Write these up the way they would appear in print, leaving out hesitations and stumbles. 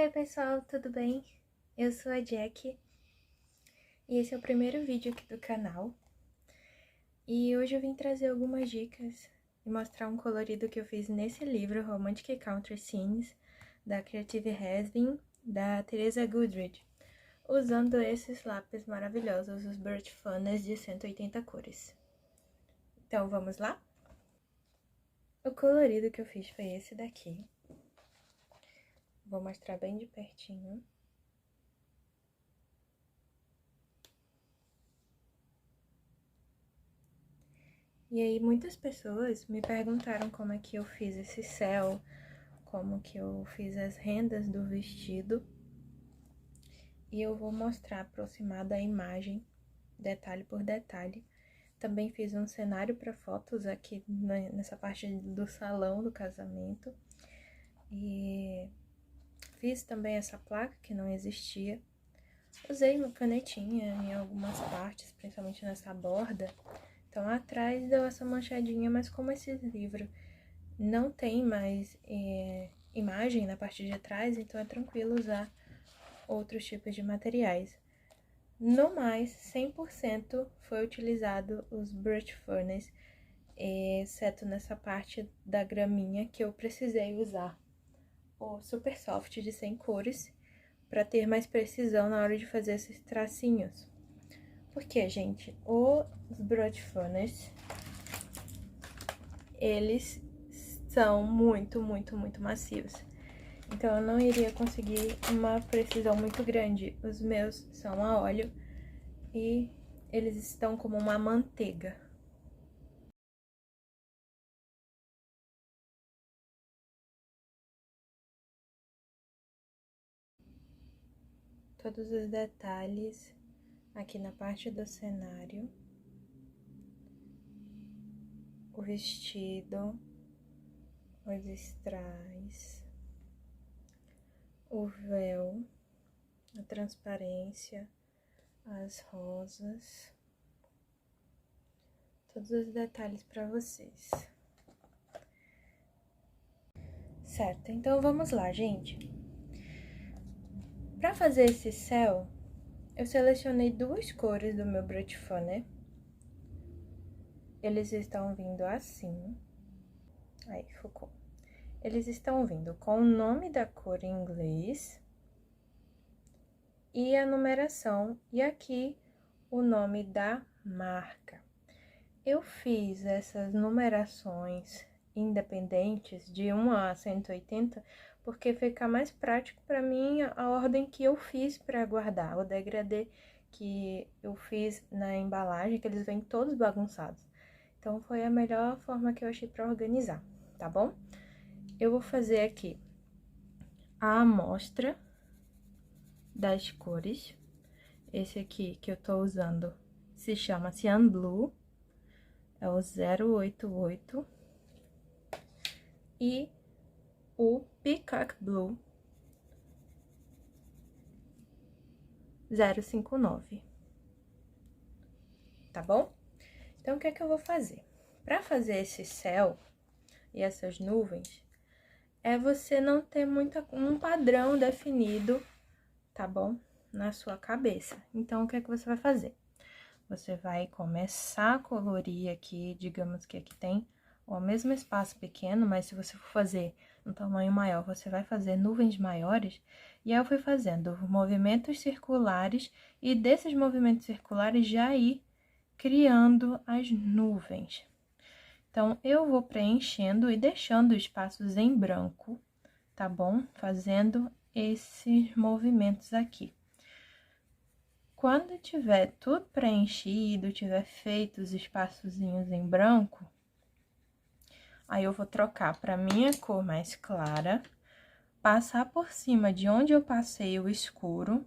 Oi pessoal, tudo bem? Eu sou a Jack e esse é o primeiro vídeo aqui do canal. E hoje eu vim trazer algumas dicas e mostrar um colorido que eu fiz nesse livro, Romantic Country Scenes, da Creative Has-Been, da Teresa Goodridge, usando esses lápis maravilhosos, os Birch Funnels de 180 cores. Então vamos lá? O colorido que eu fiz foi esse daqui. Vou mostrar bem de pertinho. E aí, muitas pessoas me perguntaram como é que eu fiz esse céu, como que eu fiz as rendas do vestido. E eu vou mostrar aproximada a imagem, detalhe por detalhe. Também fiz um cenário para fotos aqui nessa parte do salão do casamento. E fiz também essa placa que não existia. Usei uma canetinha em algumas partes, principalmente nessa borda. Então, atrás deu essa manchadinha, mas como esse livro não tem mais imagem na parte de trás, então é tranquilo usar outros tipos de materiais. No mais, 100% foi utilizado os Birch Funnels, exceto nessa parte da graminha que eu precisei usar o Super Soft de 100 cores, para ter mais precisão na hora de fazer esses tracinhos. Porque, gente, os Birch Funnels, eles são muito macios. Então, eu não iria conseguir uma precisão muito grande. Os meus são a óleo e eles estão como uma manteiga. Todos os detalhes aqui na parte do cenário. O vestido, os strass, o véu, a transparência, as rosas, todos os detalhes para vocês. Certo, então vamos lá, gente. Para fazer esse céu, eu selecionei duas cores do meu Birch Funnel. Eles estão vindo assim. Aí, focou. Eles estão vindo com o nome da cor em inglês e a numeração, e aqui o nome da marca. Eu fiz essas numerações independentes de 1 a 180 porque fica mais prático para mim a ordem que eu fiz para guardar, o degradê que eu fiz na embalagem, que eles vêm todos bagunçados. Então, foi a melhor forma que eu achei para organizar, tá bom? Eu vou fazer aqui a amostra das cores. Esse aqui que eu tô usando se chama Cyan Blue, é o 088. E o Peacock Blue 059. Tá bom? Então, o que é que eu vou fazer? Para fazer esse céu e essas nuvens, é você não ter um padrão definido, tá bom? Na sua cabeça. Então, o que é que você vai fazer? Você vai começar a colorir aqui, digamos que aqui tem o mesmo espaço pequeno, mas se você for fazer um tamanho maior, você vai fazer nuvens maiores. E aí eu fui fazendo movimentos circulares e desses movimentos circulares já ir criando as nuvens. Então, eu vou preenchendo e deixando espaços em branco, tá bom? Fazendo esses movimentos aqui. Quando tiver tudo preenchido, tiver feito os espaçozinhos em branco, aí eu vou trocar para minha cor mais clara, passar por cima de onde eu passei o escuro,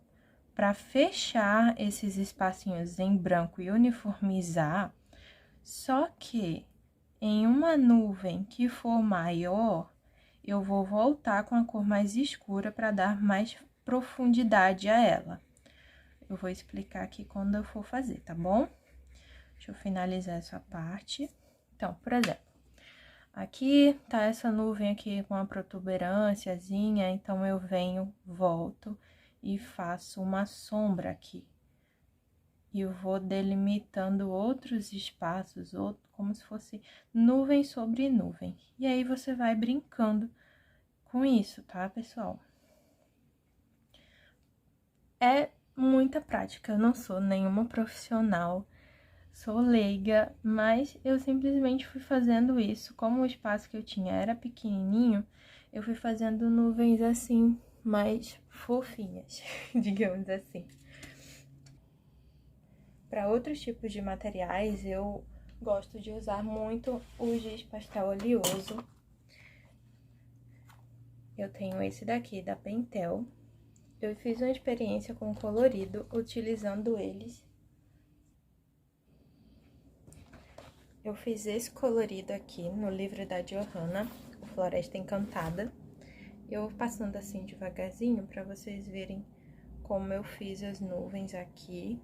para fechar esses espacinhos em branco e uniformizar, só que em uma nuvem que for maior, eu vou voltar com a cor mais escura para dar mais profundidade a ela. Eu vou explicar aqui quando eu for fazer, tá bom? Deixa eu finalizar essa parte. Então, por exemplo, Aqui tá essa nuvem aqui com a protuberânciazinha, então eu venho, volto e faço uma sombra aqui. E eu vou delimitando outros espaços, como se fosse nuvem sobre nuvem. E aí, você vai brincando com isso, tá, pessoal? É muita prática, eu não sou nenhuma profissional, sou leiga, mas eu simplesmente fui fazendo isso. Como o espaço que eu tinha era pequenininho, eu fui fazendo nuvens assim, mais fofinhas, digamos assim. Para outros tipos de materiais, eu gosto de usar muito o giz pastel oleoso. Eu tenho esse daqui, da Pentel. Eu fiz uma experiência com colorido utilizando eles. Eu fiz esse colorido aqui no livro da Johanna, o Floresta Encantada. Eu vou passando assim devagarzinho para vocês verem como eu fiz as nuvens aqui.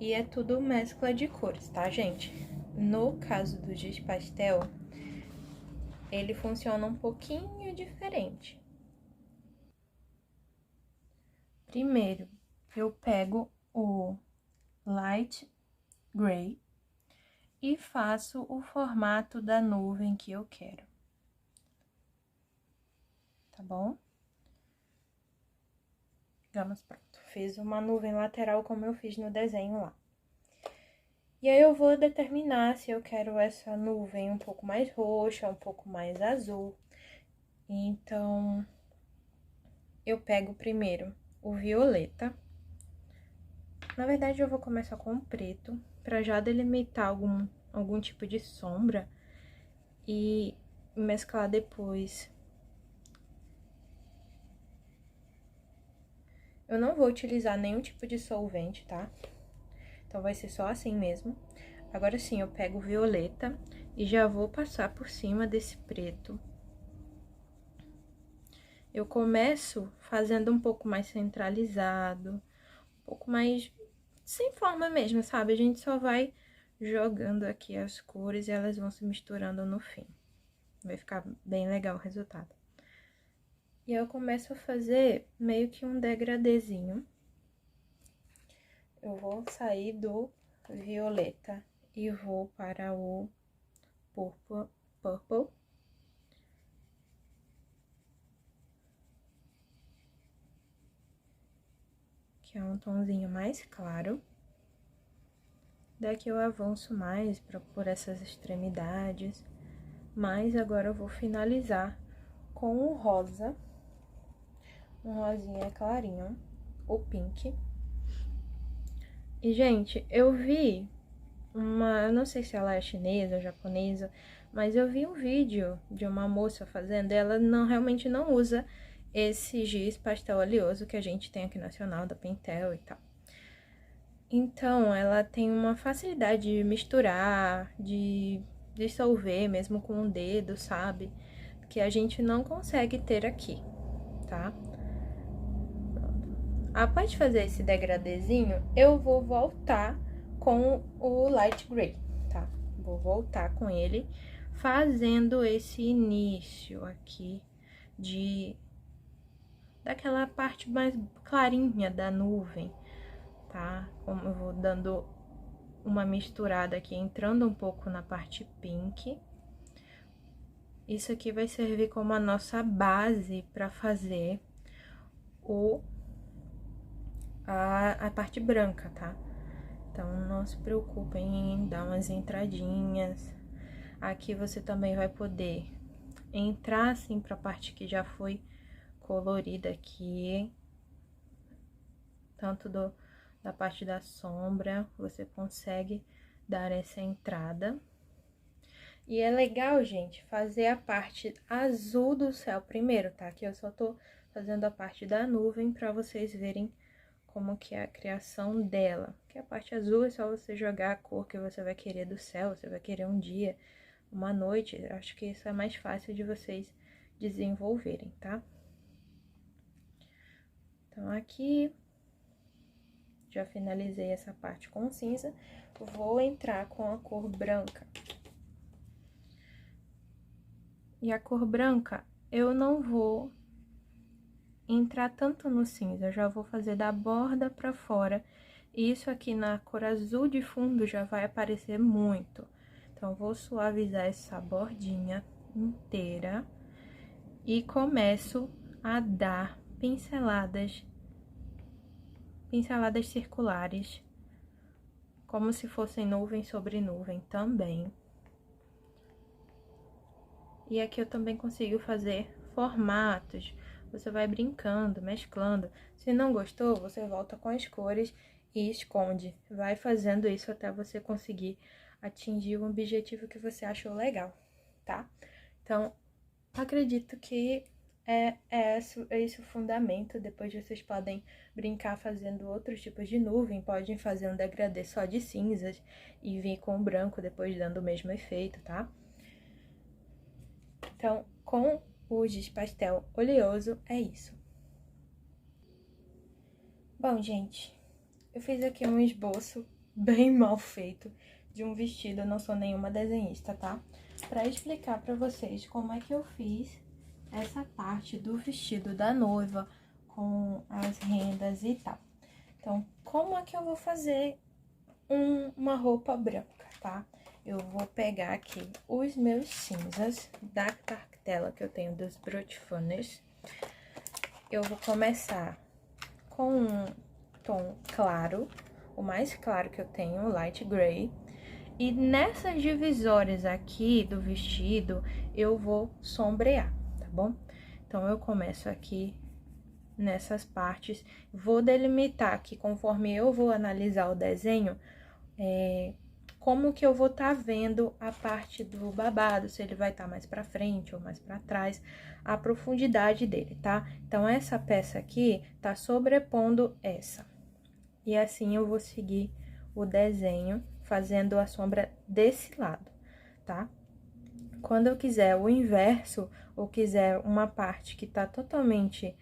E é tudo mescla de cores, tá, gente? No caso do giz pastel, ele funciona um pouquinho diferente. Primeiro, eu pego o light gray e faço o formato da nuvem que eu quero. Tá bom? Digamos, pronto. Fiz uma nuvem lateral como eu fiz no desenho lá. E aí, eu vou determinar se eu quero essa nuvem um pouco mais roxa, um pouco mais azul. Então, eu pego primeiro o violeta. Na verdade, eu vou começar com o preto, pra já delimitar algum tipo de sombra e mesclar depois. Eu não vou utilizar nenhum tipo de solvente, tá? Então, vai ser só assim mesmo. Agora sim, eu pego o violeta e já vou passar por cima desse preto. Eu começo fazendo um pouco mais centralizado, um pouco mais sem forma mesmo, sabe? A gente só vai jogando aqui as cores e elas vão se misturando no fim. Vai ficar bem legal o resultado. E eu começo a fazer meio que um degradêzinho. Eu vou sair do violeta e vou para o purple. Que é um tomzinho mais claro. Daqui eu avanço mais por essas extremidades, mas agora eu vou finalizar com o rosa, um rosinha clarinho, o pink. E, gente, eu vi eu não sei se ela é chinesa ou japonesa, mas eu vi um vídeo de uma moça fazendo, ela realmente não usa esse giz pastel oleoso que a gente tem aqui nacional, da Pentel e tal. Então, ela tem uma facilidade de misturar, de dissolver mesmo com o dedo, sabe? Que a gente não consegue ter aqui, tá? Após de fazer esse degradêzinho, eu vou voltar com o light gray, tá? Vou voltar com ele, fazendo esse início aqui daquela parte mais clarinha da nuvem, tá? Como eu vou dando uma misturada aqui, entrando um pouco na parte pink. Isso aqui vai servir como a nossa base para fazer a parte branca, tá? Então, não se preocupem em dar umas entradinhas. Aqui você também vai poder entrar assim pra parte que já foi colorida aqui. Tanto da parte da sombra, você consegue dar essa entrada. E é legal, gente, fazer a parte azul do céu primeiro, tá? Aqui eu só tô fazendo a parte da nuvem pra vocês verem como que é a criação dela. Que a parte azul é só você jogar a cor que você vai querer do céu, você vai querer um dia, uma noite. Acho que isso é mais fácil de vocês desenvolverem, tá? Então, aqui já finalizei essa parte com cinza, vou entrar com a cor branca. E a cor branca, eu não vou entrar tanto no cinza, eu já vou fazer da borda pra fora. E isso aqui na cor azul de fundo já vai aparecer muito. Então, eu vou suavizar essa bordinha inteira e começo a dar pinceladas circulares, como se fossem nuvem sobre nuvem também. E aqui eu também consigo fazer formatos. Você vai brincando, mesclando. Se não gostou, você volta com as cores e esconde. Vai fazendo isso até você conseguir atingir o objetivo que você achou legal, tá? Então, acredito que é esse o fundamento. Depois vocês podem brincar fazendo outros tipos de nuvem. Podem fazer um degradê só de cinzas e vir com o branco depois dando o mesmo efeito, tá? Então, com o giz pastel oleoso, é isso. Bom, gente, eu fiz aqui um esboço bem mal feito de um vestido, eu não sou nenhuma desenhista, tá? Pra explicar pra vocês como é que eu fiz essa parte do vestido da noiva com as rendas e tal. Então, como é que eu vou fazer uma roupa branca, tá? Eu vou pegar aqui os meus cinzas da cartela que eu tenho dos Brute Funnels. Eu vou começar com um tom claro, o mais claro que eu tenho, light gray. E nessas divisórias aqui do vestido, eu vou sombrear, tá bom? Então, eu começo aqui nessas partes, vou delimitar aqui, conforme eu vou analisar o desenho, como que eu vou estar vendo a parte do babado, se ele vai estar mais pra frente ou mais pra trás, a profundidade dele, tá? Então, essa peça aqui tá sobrepondo essa. E assim eu vou seguir o desenho, fazendo a sombra desse lado, tá? Quando eu quiser o inverso, ou quiser uma parte que tá totalmente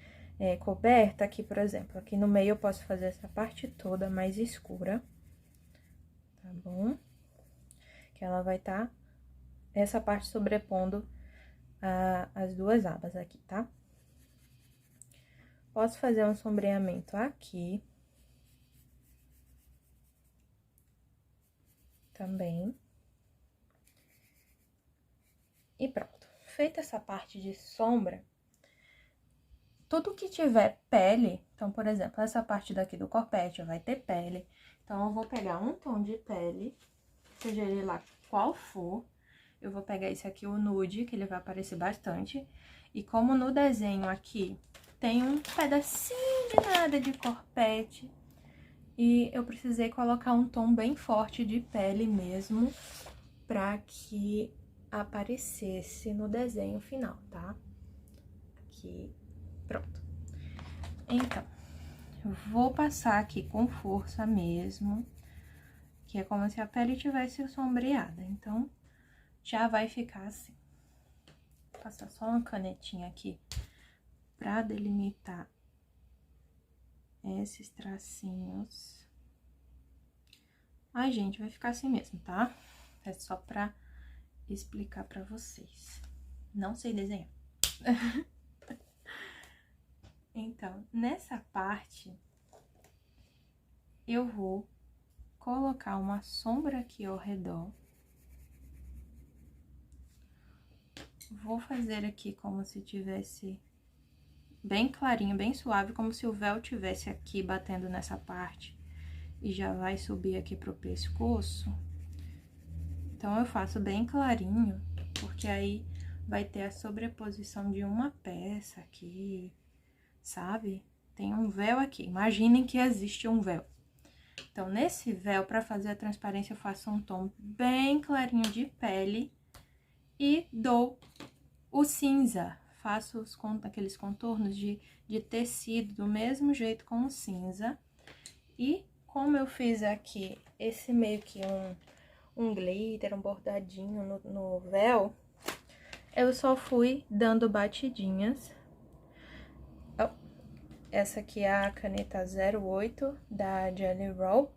coberta, aqui, por exemplo, aqui no meio eu posso fazer essa parte toda mais escura, tá bom? Que ela vai estar, essa parte sobrepondo as duas abas aqui, tá? Posso fazer um sombreamento aqui. Também. E pronto. Feita essa parte de sombra, tudo que tiver pele, então, por exemplo, essa parte daqui do corpete vai ter pele. Então, eu vou pegar um tom de pele, seja ele lá qual for. Eu vou pegar esse aqui, o nude, que ele vai aparecer bastante. E como no desenho aqui tem um pedacinho de nada de corpete, e eu precisei colocar um tom bem forte de pele mesmo, pra que aparecesse no desenho final, tá? Aqui, pronto. Então, eu vou passar aqui com força mesmo, que é como se a pele tivesse sombreada. Então, já vai ficar assim. Vou passar só uma canetinha aqui pra delimitar esses tracinhos. Ai, gente, vai ficar assim mesmo, tá? É só pra explicar pra vocês. Não sei desenhar. Então, nessa parte, eu vou colocar uma sombra aqui ao redor. Vou fazer aqui como se tivesse bem clarinho, bem suave, como se o véu tivesse aqui batendo nessa parte. E já vai subir aqui pro pescoço. Então, eu faço bem clarinho, porque aí vai ter a sobreposição de uma peça aqui, sabe? Tem um véu aqui, imaginem que existe um véu. Então, nesse véu, pra fazer a transparência, eu faço um tom bem clarinho de pele e dou o cinza. Faço aqueles contornos de tecido do mesmo jeito com o cinza. E como eu fiz aqui esse meio que um glitter, um bordadinho no véu, eu só fui dando batidinhas. Essa aqui é a caneta 08 da Jelly Roll,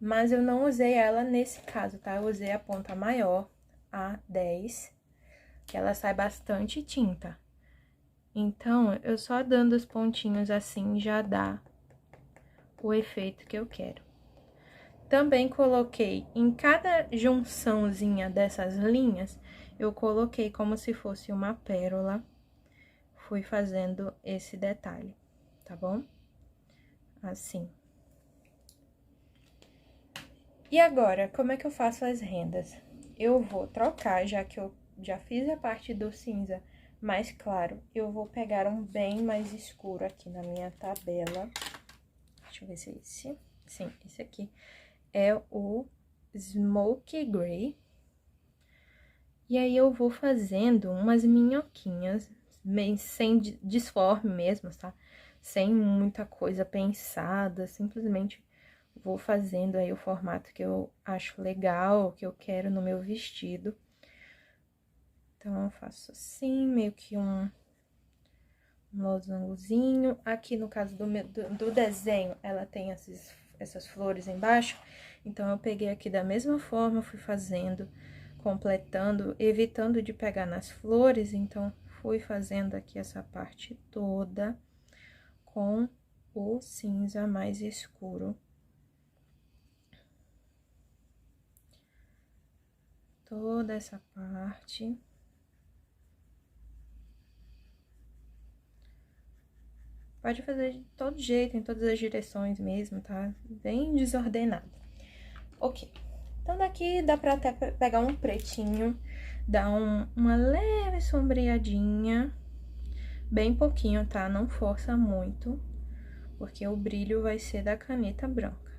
mas eu não usei ela nesse caso, tá? Eu usei a ponta maior, a 10, que ela sai bastante tinta. Então, eu só dando os pontinhos assim já dá o efeito que eu quero. Também coloquei em cada junçãozinha dessas linhas, eu coloquei como se fosse uma pérola. Fui fazendo esse detalhe, tá bom? Assim. E agora, como é que eu faço as rendas? Eu vou trocar, já que eu já fiz a parte do cinza mais claro, eu vou pegar um bem mais escuro aqui na minha tabela. Deixa eu ver se é esse. Sim, esse aqui é o Smoky Gray. E aí, eu vou fazendo umas minhoquinhas, bem sem disforme mesmo, tá? Sem muita coisa pensada, simplesmente vou fazendo aí o formato que eu acho legal, que eu quero no meu vestido. Então, eu faço assim, meio que um losangozinho. Aqui, no caso do desenho, ela tem essas flores embaixo. Então, eu peguei aqui da mesma forma, fui fazendo, completando, evitando de pegar nas flores. Então, fui fazendo aqui essa parte toda com o cinza mais escuro. Toda essa parte. Pode fazer de todo jeito, em todas as direções mesmo, tá? Bem desordenado. Ok. Então, daqui dá pra até pegar um pretinho, dar uma leve sombreadinha, bem pouquinho, tá? Não força muito, porque o brilho vai ser da caneta branca.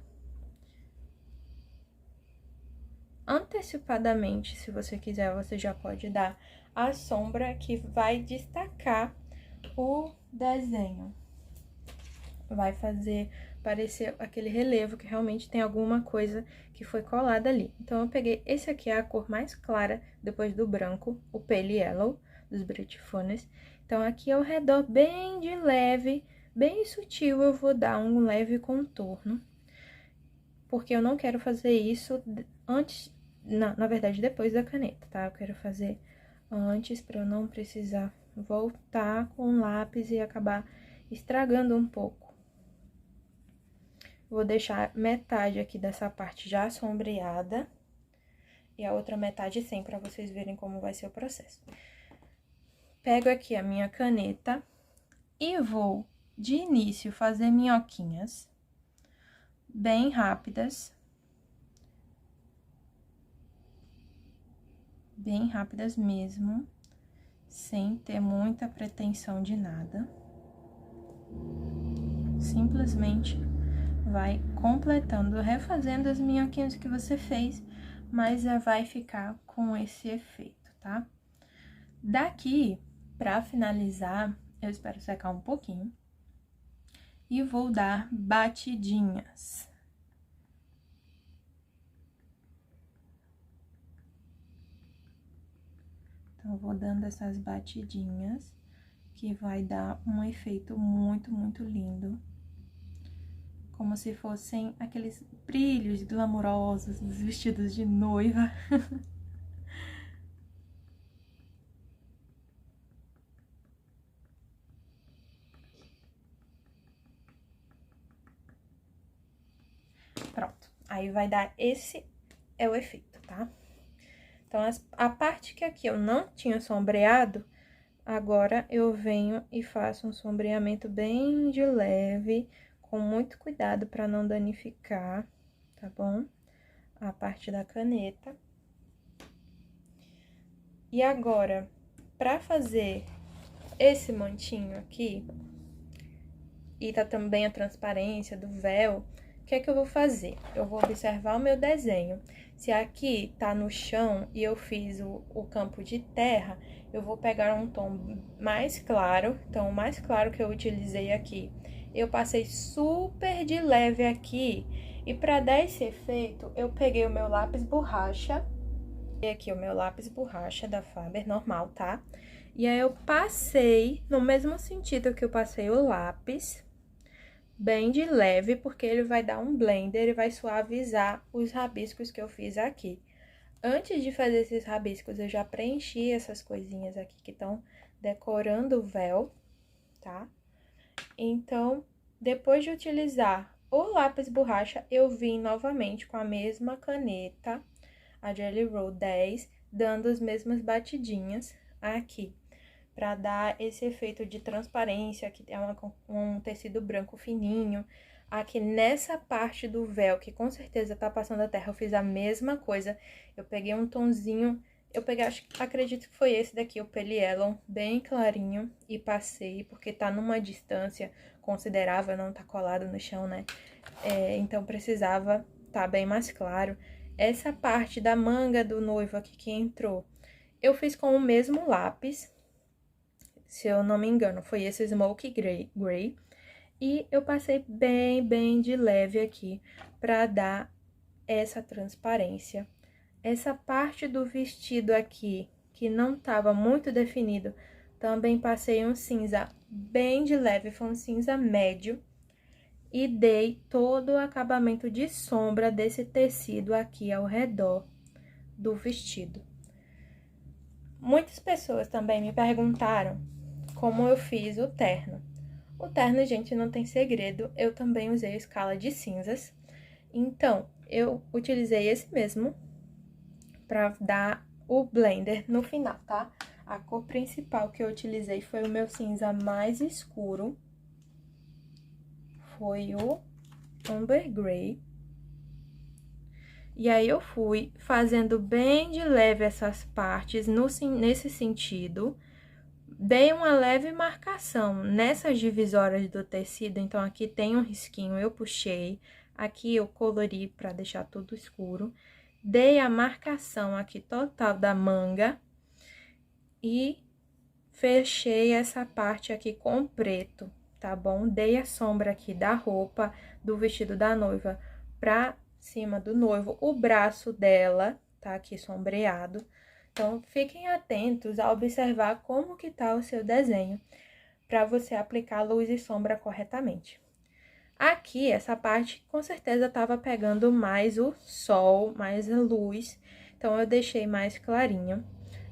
Antecipadamente, se você quiser, você já pode dar a sombra que vai destacar o desenho. Vai fazer parecer aquele relevo que realmente tem alguma coisa que foi colada ali. Então, eu peguei esse aqui, é a cor mais clara, depois do branco, o Pale Yellow, dos Britifones. Então, aqui ao redor, bem de leve, bem sutil, eu vou dar um leve contorno. Porque eu não quero fazer isso antes, na verdade, depois da caneta, tá? Eu quero fazer antes, pra eu não precisar voltar com o lápis e acabar estragando um pouco. Vou deixar metade aqui dessa parte já sombreada e a outra metade sem, pra vocês verem como vai ser o processo. Pego aqui a minha caneta e vou, de início, fazer minhoquinhas bem rápidas. Bem rápidas mesmo, sem ter muita pretensão de nada. Simplesmente vai completando, refazendo as minhoquinhas que você fez, mas já vai ficar com esse efeito, tá? Daqui, pra finalizar, eu espero secar um pouquinho e vou dar batidinhas. Então, eu vou dando essas batidinhas, que vai dar um efeito muito, muito lindo. Como se fossem aqueles brilhos glamurosos dos vestidos de noiva. Pronto. Aí, vai dar esse é o efeito, tá? Então, a parte que aqui eu não tinha sombreado, agora eu venho e faço um sombreamento bem de leve, com muito cuidado para não danificar, tá bom? A parte da caneta. E agora, para fazer esse mantinho aqui, e tá também a transparência do véu, o que é que eu vou fazer? Eu vou observar o meu desenho. Se aqui tá no chão e eu fiz o campo de terra, eu vou pegar um tom mais claro. Então, o mais claro que eu utilizei aqui, eu passei super de leve aqui. E pra dar esse efeito, eu peguei o meu lápis borracha. E aqui o meu lápis borracha da Faber, normal, tá? E aí, eu passei no mesmo sentido que eu passei o lápis, bem de leve, porque ele vai dar um blender e vai suavizar os rabiscos que eu fiz aqui. Antes de fazer esses rabiscos, eu já preenchi essas coisinhas aqui que estão decorando o véu, tá? Então, depois de utilizar o lápis borracha, eu vim novamente com a mesma caneta, a Gelly Roll 10, dando as mesmas batidinhas aqui, para dar esse efeito de transparência, que é um tecido branco fininho. Aqui nessa parte do véu, que com certeza tá passando a terra, eu fiz a mesma coisa. Eu peguei um tonzinho, acredito que foi esse daqui, o Pelielon, bem clarinho, e passei, porque tá numa distância considerável, não tá colado no chão, né? Então precisava tá bem mais claro. Essa parte da manga do noivo aqui que entrou, eu fiz com o mesmo lápis, se eu não me engano, foi esse Smoky Gray. E eu passei bem de leve aqui pra dar essa transparência. Essa parte do vestido aqui, que não tava muito definido, também passei um cinza bem de leve, foi um cinza médio. E dei todo o acabamento de sombra desse tecido aqui ao redor do vestido. Muitas pessoas também me perguntaram como eu fiz o terno. O terno, gente, não tem segredo, eu também usei a escala de cinzas. Então, eu utilizei esse mesmo pra dar o blender no final, tá? A cor principal que eu utilizei foi o meu cinza mais escuro. Foi o Amber Gray. E aí, eu fui fazendo bem de leve essas partes nesse sentido. Dei uma leve marcação nessas divisórias do tecido, então aqui tem um risquinho, eu puxei. Aqui eu colori pra deixar tudo escuro. Dei a marcação aqui total da manga. E fechei essa parte aqui com preto, tá bom? Dei a sombra aqui da roupa, do vestido da noiva pra cima do noivo, o braço dela tá aqui sombreado. Então, fiquem atentos a observar como que tá o seu desenho, para você aplicar luz e sombra corretamente. Aqui, essa parte, com certeza, tava pegando mais o sol, mais a luz, então eu deixei mais clarinho.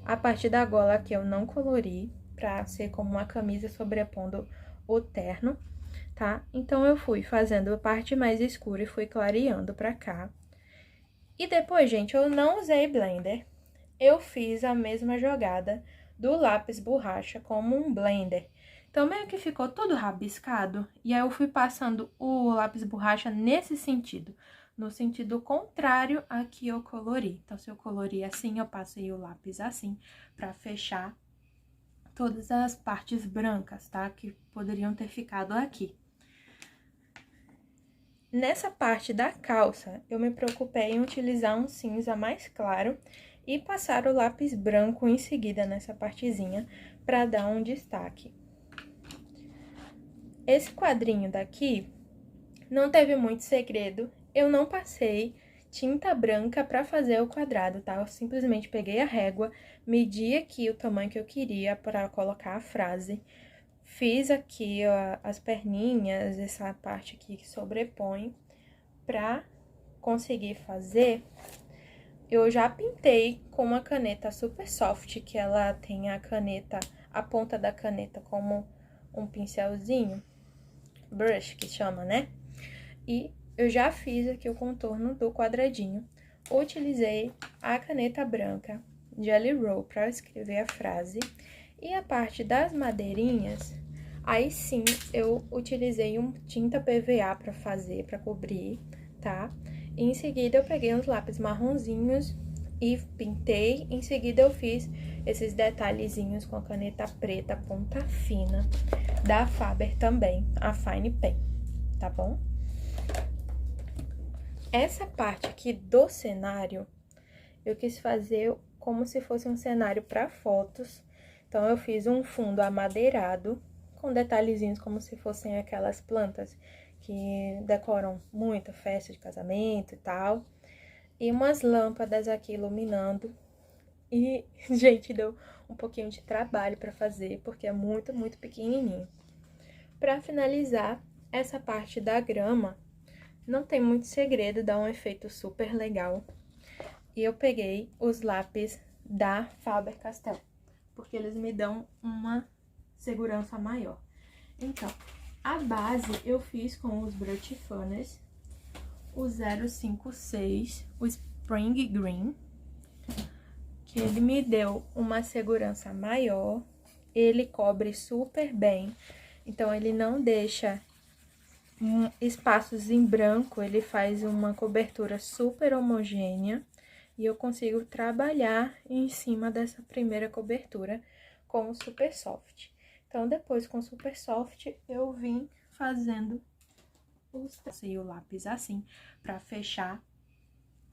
A parte da gola aqui eu não colori, pra ser como uma camisa sobrepondo o terno, tá? Então, eu fui fazendo a parte mais escura e fui clareando pra cá. E depois, gente, eu não usei blender. Eu fiz a mesma jogada do lápis borracha como um blender. Então, meio que ficou tudo rabiscado, e aí eu fui passando o lápis borracha nesse sentido, no sentido contrário a que eu colori. Então, se eu colori assim, eu passei o lápis assim, pra fechar todas as partes brancas, tá? Que poderiam ter ficado aqui. Nessa parte da calça, eu me preocupei em utilizar um cinza mais claro e passar o lápis branco em seguida nessa partezinha para dar um destaque. Esse quadrinho daqui não teve muito segredo, eu não passei tinta branca para fazer o quadrado, tá? Eu simplesmente peguei a régua, medi aqui o tamanho que eu queria para colocar a frase, fiz aqui ó, as perninhas, essa parte aqui que sobrepõe, para conseguir fazer. Eu já pintei com uma caneta super soft, que ela tem a ponta da caneta como um pincelzinho, brush que chama, né? E eu já fiz aqui o contorno do quadradinho. Utilizei a caneta branca Gelly Roll para escrever a frase. E a parte das madeirinhas, aí sim eu utilizei tinta PVA para fazer, para cobrir, tá? E em seguida eu peguei uns lápis marronzinhos e pintei. Em seguida eu fiz esses detalhezinhos com a caneta preta ponta fina da Faber também, a Fine Pen, tá bom? Essa parte aqui do cenário, eu quis fazer como se fosse um cenário para fotos. Então, eu fiz um fundo amadeirado, com detalhezinhos como se fossem aquelas plantas que decoram muito festa de casamento e tal. E umas lâmpadas aqui iluminando. E, gente, deu um pouquinho de trabalho para fazer, porque é muito pequenininho. Para finalizar, essa parte da grama, não tem muito segredo, dá um efeito super legal. E eu peguei os lápis da Faber-Castell, porque eles me dão uma segurança maior. Então, a base eu fiz com os Brush Funnels, o 056, o Spring Green, que ele me deu uma segurança maior, ele cobre super bem, então ele não deixa espaços em branco, ele faz uma cobertura super homogênea e eu consigo trabalhar em cima dessa primeira cobertura com o Super Soft. Então, depois com o Super Soft, eu vim fazendo o lápis assim, pra fechar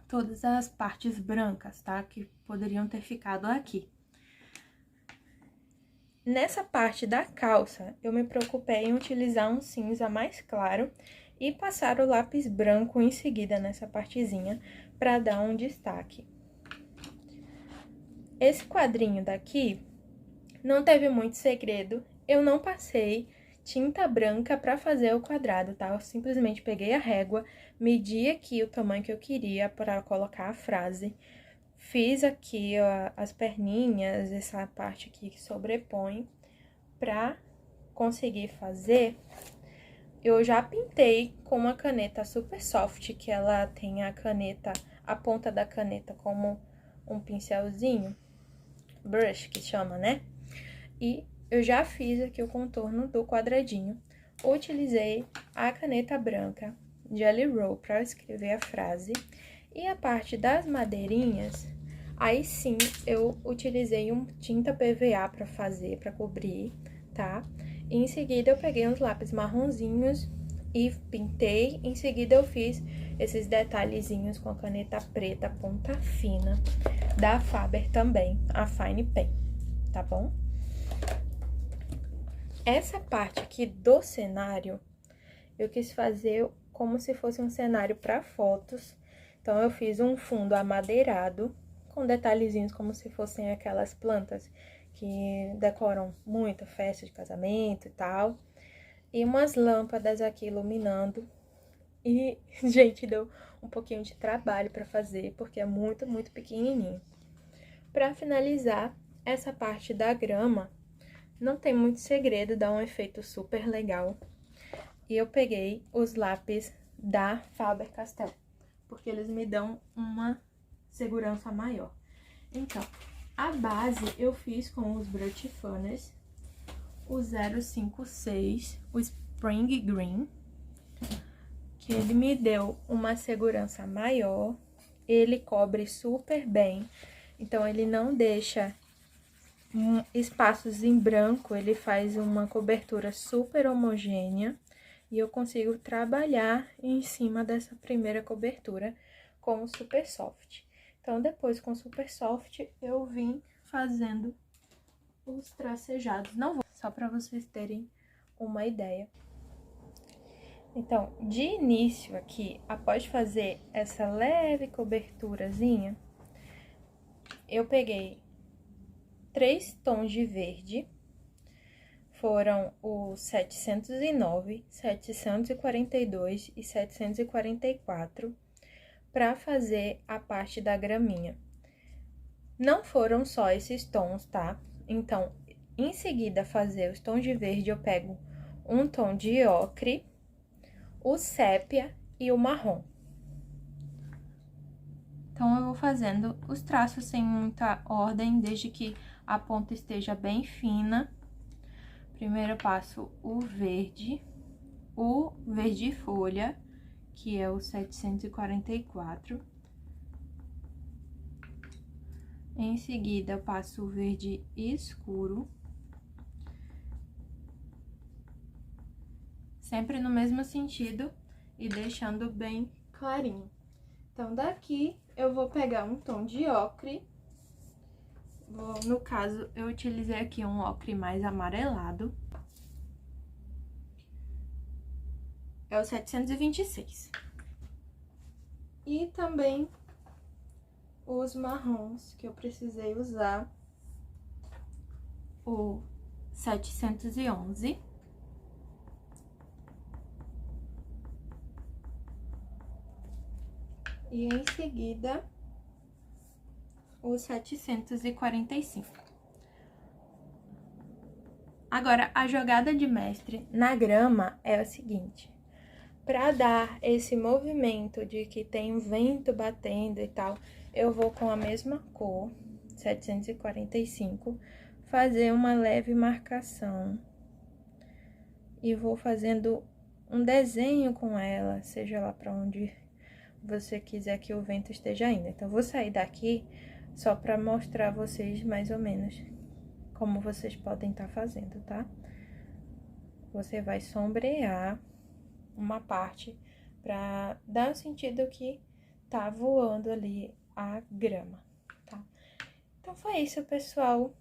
todas as partes brancas, tá? Que poderiam ter ficado aqui. Nessa parte da calça, eu me preocupei em utilizar um cinza mais claro e passar o lápis branco em seguida nessa partezinha para dar um destaque. Esse quadrinho daqui não teve muito segredo, eu não passei tinta branca para fazer o quadrado, tá? Eu simplesmente peguei a régua, medi aqui o tamanho que eu queria para colocar a frase, fiz aqui ó, as perninhas, essa parte aqui que sobrepõe, pra conseguir fazer, eu já pintei com uma caneta Super Soft, que ela tem a ponta da caneta como um pincelzinho, brush que chama, né? E eu já fiz aqui o contorno do quadradinho, utilizei a caneta branca Jelly Roll para escrever a frase, e a parte das madeirinhas, aí sim eu utilizei tinta PVA para fazer, para cobrir, tá? E em seguida eu peguei uns lápis marronzinhos e pintei, em seguida eu fiz esses detalhezinhos com a caneta preta ponta fina da Faber também, a Fine Pen, tá bom? Essa parte aqui do cenário, eu quis fazer como se fosse um cenário para fotos. Então, eu fiz um fundo amadeirado, com detalhezinhos como se fossem aquelas plantas que decoram muito festa de casamento e tal. E umas lâmpadas aqui iluminando. E, gente, deu um pouquinho de trabalho para fazer, porque é muito, muito pequenininho. Para finalizar, essa parte da grama, não tem muito segredo, dá um efeito super legal. E eu peguei os lápis da Faber-Castell, porque eles me dão uma segurança maior. Então, a base eu fiz com os Brush Funnels, o 056, o Spring Green, que ele me deu uma segurança maior, ele cobre super bem, então ele não deixa espaços em branco, ele faz uma cobertura super homogênea e eu consigo trabalhar em cima dessa primeira cobertura com o Super Soft. Então, depois com o Super Soft, eu vim fazendo os tracejados. Não vou, só para vocês terem uma ideia. Então, de início aqui, após fazer essa leve coberturazinha, eu peguei 3 tons de verde, foram os 709, 742 e 744, para fazer a parte da graminha. Não foram só esses tons, tá? Então, em seguida, fazer os tons de verde, eu pego um tom de ocre, o sépia e o marrom. Então, eu vou fazendo os traços sem muita ordem, desde que a ponta esteja bem fina. Primeiro eu passo o verde folha, que é o 744. Em seguida, eu passo o verde escuro. Sempre no mesmo sentido e deixando bem clarinho. Então, daqui eu vou pegar um tom de ocre. No caso, eu utilizei aqui um ocre mais amarelado. É o 726. E também os marrons que eu precisei usar, o 711. E em seguida, o 745. Agora, a jogada de mestre na grama é o seguinte. Para dar esse movimento de que tem um vento batendo e tal, eu vou com a mesma cor, 745, fazer uma leve marcação. E vou fazendo um desenho com ela, seja lá para onde você quiser que o vento esteja indo. Então, vou sair daqui só para mostrar a vocês mais ou menos como vocês podem estar fazendo, tá? Você vai sombrear uma parte para dar o sentido que tá voando ali a grama, tá? Então, foi isso, pessoal.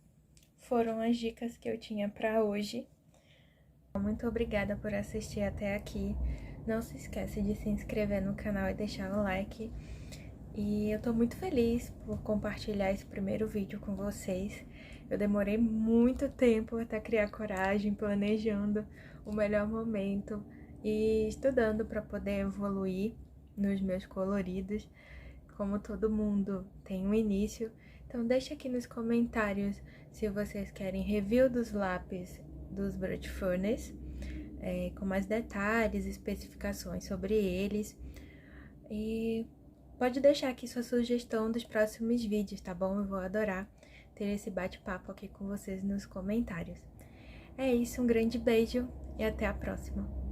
Foram as dicas que eu tinha para hoje. Muito obrigada por assistir até aqui. Não se esquece de se inscrever no canal e deixar o like. E eu tô muito feliz por compartilhar esse primeiro vídeo com vocês. Eu demorei muito tempo até criar coragem, planejando o melhor momento e estudando para poder evoluir nos meus coloridos. Como todo mundo tem um início, então deixa aqui nos comentários se vocês querem review dos lápis dos Brute Furnace, com mais detalhes, especificações sobre eles. E pode deixar aqui sua sugestão dos próximos vídeos, tá bom? Eu vou adorar ter esse bate-papo aqui com vocês nos comentários. É isso, um grande beijo e até a próxima!